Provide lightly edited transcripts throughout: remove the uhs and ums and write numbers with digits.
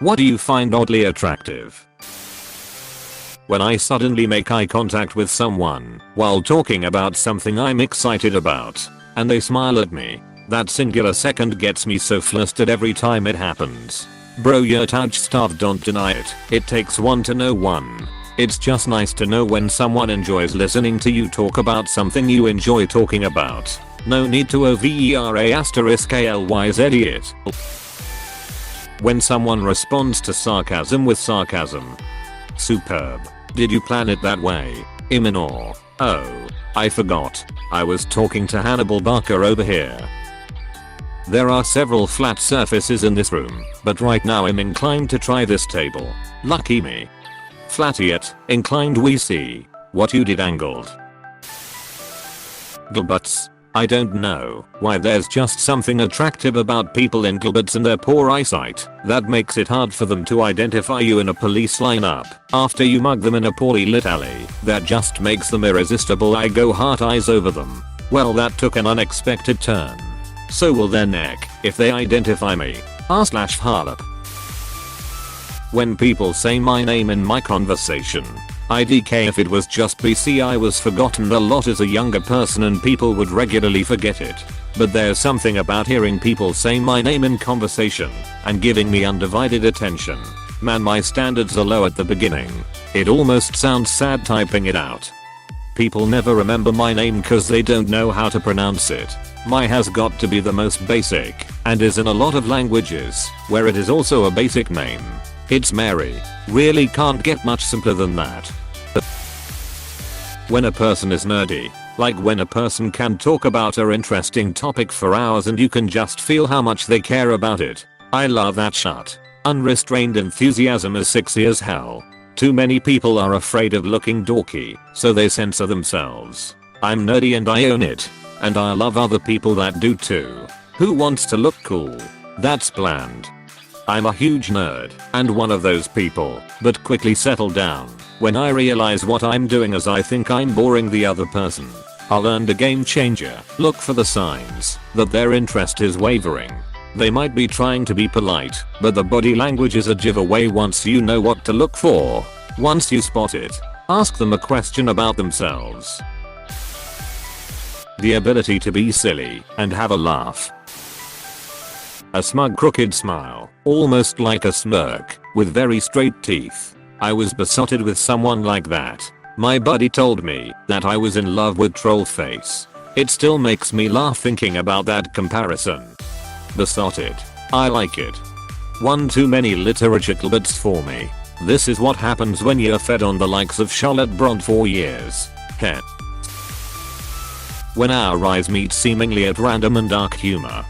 What do you find oddly attractive? When I suddenly make eye contact with someone while talking about something I'm excited about and they smile at me. That singular second gets me so flustered every time it happens. Bro, you're touch starved, don't deny it. It takes one to know one. It's just nice to know when someone enjoys listening to you talk about something you enjoy talking about. No need to over************* it. When someone responds to sarcasm with sarcasm. Superb. Did you plan it that way? I'm in awe. Oh, I forgot. I was talking to Hannibal Barker over here. There are several flat surfaces in this room, but right now I'm inclined to try this table. Lucky me. Flat yet, inclined we see. What you did angled. Glbutts. I don't know why there's just something attractive about people in glbutts and their poor eyesight that makes it hard for them to identify you in a police lineup after you mug them in a poorly lit alley. That just makes them irresistible. I go heart eyes over them. Well, that took an unexpected turn. So will their neck if they identify me. r/harlop. When people say my name in my conversation, IDK if it was just BC I was forgotten a lot as a younger person and people would regularly forget it. But there's something about hearing people say my name in conversation and giving me undivided attention. Man, my standards are low at the beginning. It almost sounds sad typing it out. People never remember my name cause they don't know how to pronounce it. My has got to be the most basic and is in a lot of languages where it is also a basic name. It's Mary. Really can't get much simpler than that. When a person is nerdy, like when a person can talk about an interesting topic for hours and you can just feel how much they care about it. I love that shit. Unrestrained enthusiasm is sexy as hell. Too many people are afraid of looking dorky, so they censor themselves. I'm nerdy and I own it. And I love other people that do too. Who wants to look cool? That's bland. I'm a huge nerd and one of those people, but quickly settle down when I realize what I'm doing as I think I'm boring the other person. I learned a game changer. Look for the signs that their interest is wavering. They might be trying to be polite, but the body language is a giveaway once you know what to look for. Once you spot it, ask them a question about themselves. The ability to be silly and have a laugh. A smug crooked smile, almost like a smirk, with very straight teeth. I was besotted with someone like that. My buddy told me that I was in love with Trollface. It still makes me laugh thinking about that comparison. Besotted. I like it. One too many literature glbutts for me. This is what happens when you're fed on the likes of Charlotte Bronte for years. Heh. When our eyes meet seemingly at random and dark humor.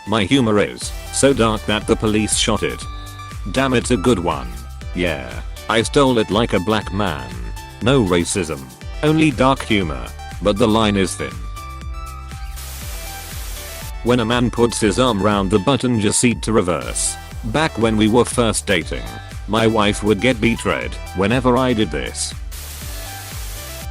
My humor is so dark that the police shot it. Damn, it's a good one. Yeah, I stole it like a black man. No racism, only dark humor, but the line is thin. When a man puts his arm round the passenger seat to reverse. Back when we were first dating, my wife would get beet red whenever I did this.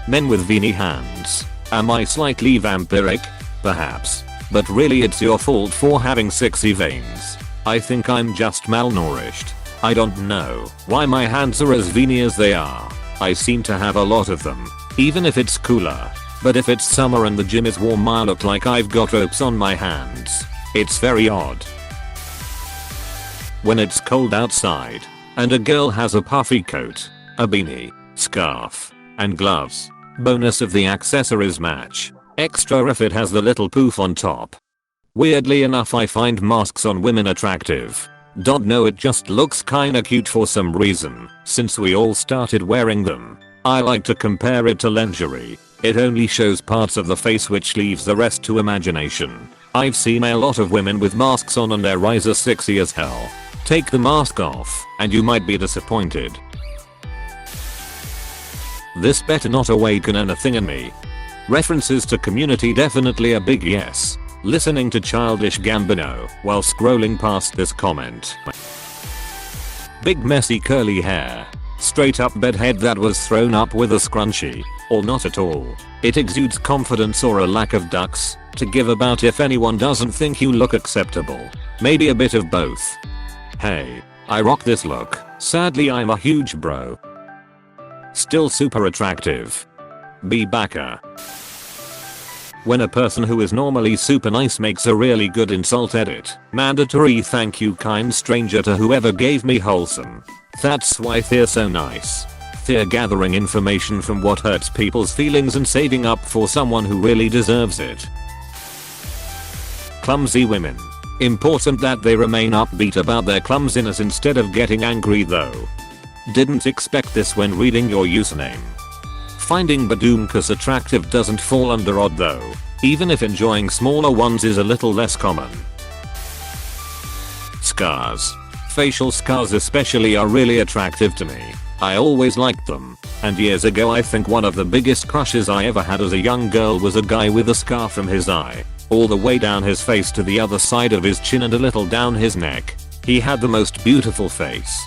Men with veiny hands. Am I slightly vampiric? Perhaps. But really it's your fault for having sexy veins. I think I'm just malnourished. I don't know why my hands are as veiny as they are. I seem to have a lot of them, even if it's cooler. But if it's summer and the gym is warm, I look like I've got ropes on my hands. It's very odd. When it's cold outside and a girl has a puffy coat, a beanie, scarf, and gloves. Bonus if the accessories match. Extra if it has the little poof on top. Weirdly enough, I find masks on women attractive. Don't know, it just looks kinda cute for some reason, since we all started wearing them. I like to compare it to lingerie. It only shows parts of the face which leaves the rest to imagination. I've seen a lot of women with masks on and their eyes are sexy as hell. Take the mask off and you might be disappointed. This better not awaken anything in me. References to Community definitely a big yes. Listening to Childish Gambino while scrolling past this comment. Big messy curly hair. Straight up bedhead that was thrown up with a scrunchie. Or not at all. It exudes confidence or a lack of ducks to give about if anyone doesn't think you look acceptable. Maybe a bit of both. Hey, I rock this look. Sadly I'm a huge bro. Still super attractive. B backer. When a person who is normally super nice makes a really good insult edit. Mandatory thank you kind stranger to whoever gave me wholesome. That's why they're so nice. They're gathering information from what hurts people's feelings and saving up for someone who really deserves it. Clumsy women. Important that they remain upbeat about their clumsiness instead of getting angry though. Didn't expect this when reading your username. Finding badoomkus attractive doesn't fall under odd though, even if enjoying smaller ones is a little less common. Scars. Facial scars especially are really attractive to me. I always liked them, and years ago I think one of the biggest crushes I ever had as a young girl was a guy with a scar from his eye, all the way down his face to the other side of his chin and a little down his neck. He had the most beautiful face.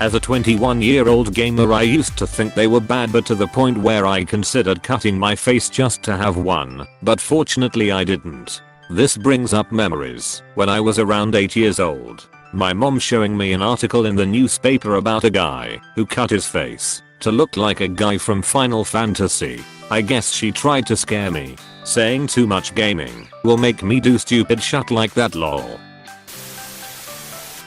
As a 21-year-old gamer I used to think they were bad, but to the point where I considered cutting my face just to have one, but fortunately I didn't. This brings up memories. When I was around 8 years old, my mom showing me an article in the newspaper about a guy who cut his face to look like a guy from Final Fantasy. I guess she tried to scare me, saying too much gaming will make me do stupid shit like that lol.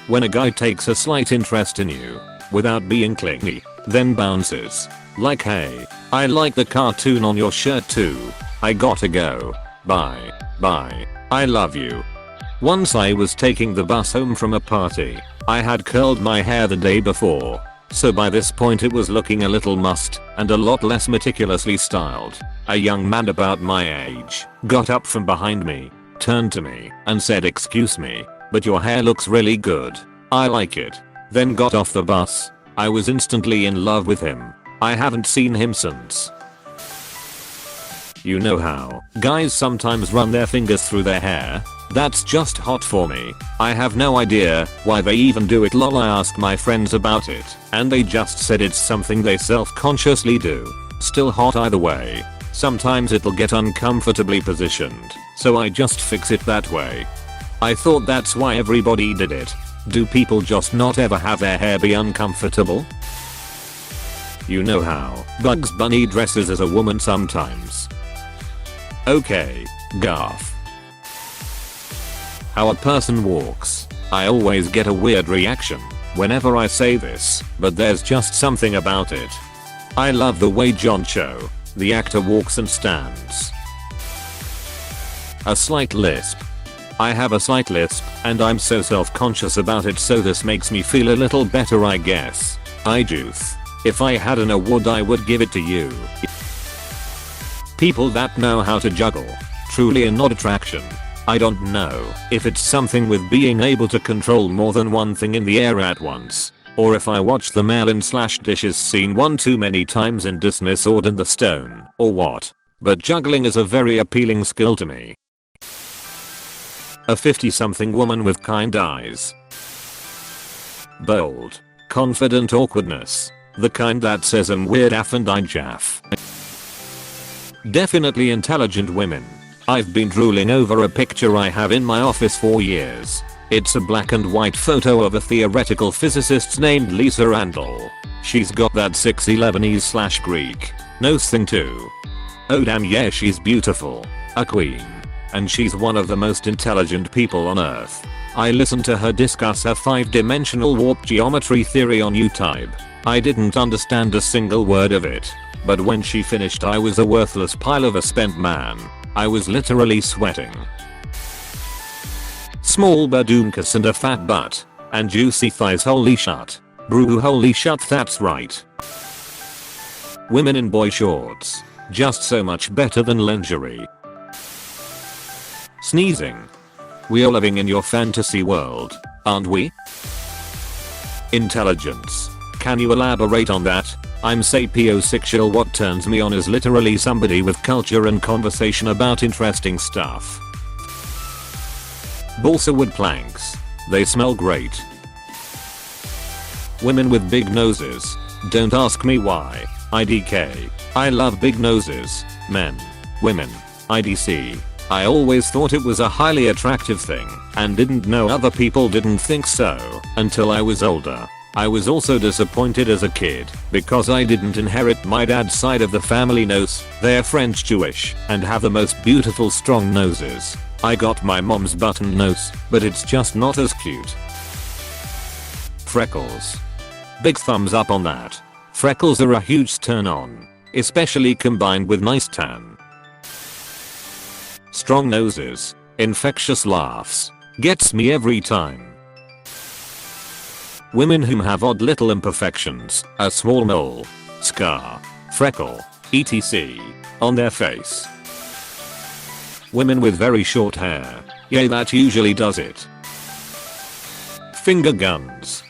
When a guy takes a slight interest in you, without being clingy, then bounces. Like hey, I like the cartoon on your shirt too. I gotta go. Bye. Bye. I love you. Once I was taking the bus home from a party. I had curled my hair the day before, so by this point it was looking a little mussed and a lot less meticulously styled. A young man about my age got up from behind me, turned to me, and said, "Excuse me, but your hair looks really good. I like it." Then got off the bus. I was instantly in love with him. I haven't seen him since. You know how guys sometimes run their fingers through their hair? That's just hot for me. I have no idea why they even do it lol. I asked my friends about it, and they just said it's something they self-consciously do. Still hot either way. Sometimes it'll get uncomfortably positioned, so I just fix it that way. I thought that's why everybody did it. Do people just not ever have their hair be uncomfortable? You know how Bugs Bunny dresses as a woman sometimes. Okay, Garth. How a person walks. I always get a weird reaction whenever I say this, but there's just something about it. I love the way John Cho, the actor, walks and stands. A slight lisp. I have a slight lisp, and I'm so self-conscious about it, so this makes me feel a little better I guess. Juice. If I had an award I would give it to you. People that know how to juggle. Truly an odd attraction. I don't know if it's something with being able to control more than one thing in the air at once, or if I watch the melon/dishes scene one too many times and dismiss Sword in the Stone, or what. But juggling is a very appealing skill to me. A 50-something woman with kind eyes. Bold. Confident awkwardness. The kind that says I'm weird af and I jaff. Definitely intelligent women. I've been drooling over a picture I have in my office for years. It's a black and white photo of a theoretical physicist named Lisa Randall. She's got that sexy Lebanese/Greek nose thing too. Oh damn yeah, she's beautiful. A queen. And she's one of the most intelligent people on earth. I listened to her discuss her 5-dimensional warp geometry theory on YouTube. I didn't understand a single word of it. But when she finished I was a worthless pile of a spent man. I was literally sweating. Small badoomkus and a fat butt. And juicy thighs, holy shit. Brew, holy shit, that's right. Women in boy shorts. Just so much better than lingerie. Sneezing. We are living in your fantasy world, aren't we? Intelligence. Can you elaborate on that? I'm sapiosexual. What turns me on is literally somebody with culture and conversation about interesting stuff. Balsa wood planks. They smell great. Women with big noses. Don't ask me why. IDK. I love big noses. Men. Women. IDC. I always thought it was a highly attractive thing and didn't know other people didn't think so until I was older. I was also disappointed as a kid because I didn't inherit my dad's side of the family nose. They're French Jewish and have the most beautiful strong noses. I got my mom's button nose, but it's just not as cute. Freckles. Big thumbs up on that. Freckles are a huge turn on, especially combined with nice tan. Strong noses, infectious laughs, gets me every time. Women who have odd little imperfections, a small mole, scar, freckle, etc. on their face. Women with very short hair, yeah, that usually does it. Finger guns.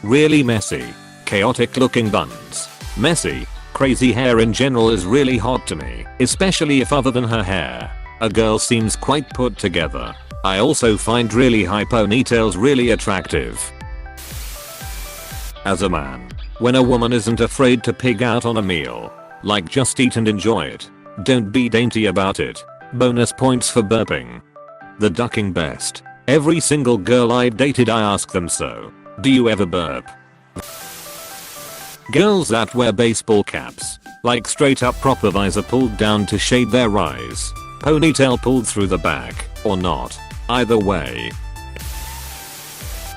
Really messy, chaotic looking buns. Messy, crazy hair in general is really hot to me, especially if other than her hair, a girl seems quite put together. I also find really high ponytails really attractive. As a man, when a woman isn't afraid to pig out on a meal, like just eat and enjoy it, don't be dainty about it. Bonus points for burping. The ducking best. Every single girl I dated I ask them so. Do you ever burp? Girls that wear baseball caps, like straight up proper visor pulled down to shade their eyes, ponytail pulled through the back, or not. Either way.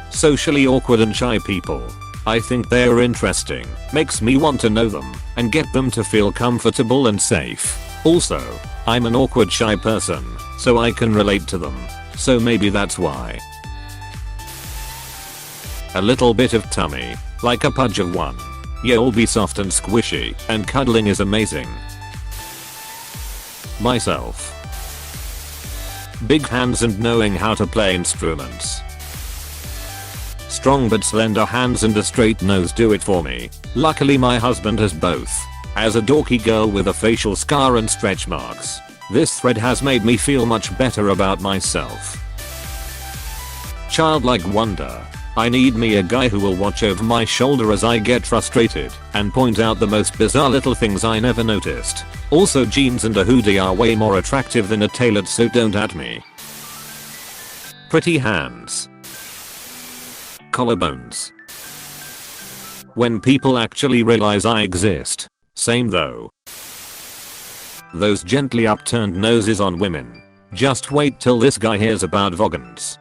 Socially awkward and shy people. I think they're interesting, makes me want to know them, and get them to feel comfortable and safe. Also, I'm an awkward shy person, so I can relate to them, so maybe that's why. A little bit of tummy, like a pudge of one. You'll be soft and squishy, and cuddling is amazing. Myself. Big hands and knowing how to play instruments. Strong but slender hands and a straight nose do it for me. Luckily my husband has both. As a dorky girl with a facial scar and stretch marks, this thread has made me feel much better about myself. Childlike wonder. I need me a guy who will watch over my shoulder as I get frustrated and point out the most bizarre little things I never noticed. Also, jeans and a hoodie are way more attractive than a tailored, so don't at me. Pretty hands. Collarbones. When people actually realize I exist. Same though. Those gently upturned noses on women. Just wait till this guy hears about vagans.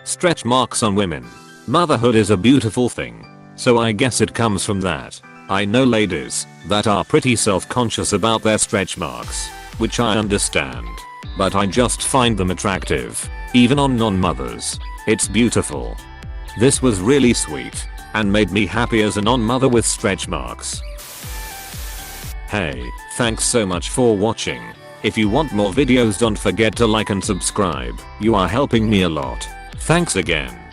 Stretch marks on women. Motherhood is a beautiful thing, so I guess it comes from that. I know ladies that are pretty self-conscious about their stretch marks, which I understand, but I just find them attractive, even on non-mothers. It's beautiful. This was really sweet, and made me happy as a non-mother with stretch marks. Hey, thanks so much for watching. If you want more videos, don't forget to like and subscribe. You are helping me a lot. Thanks again.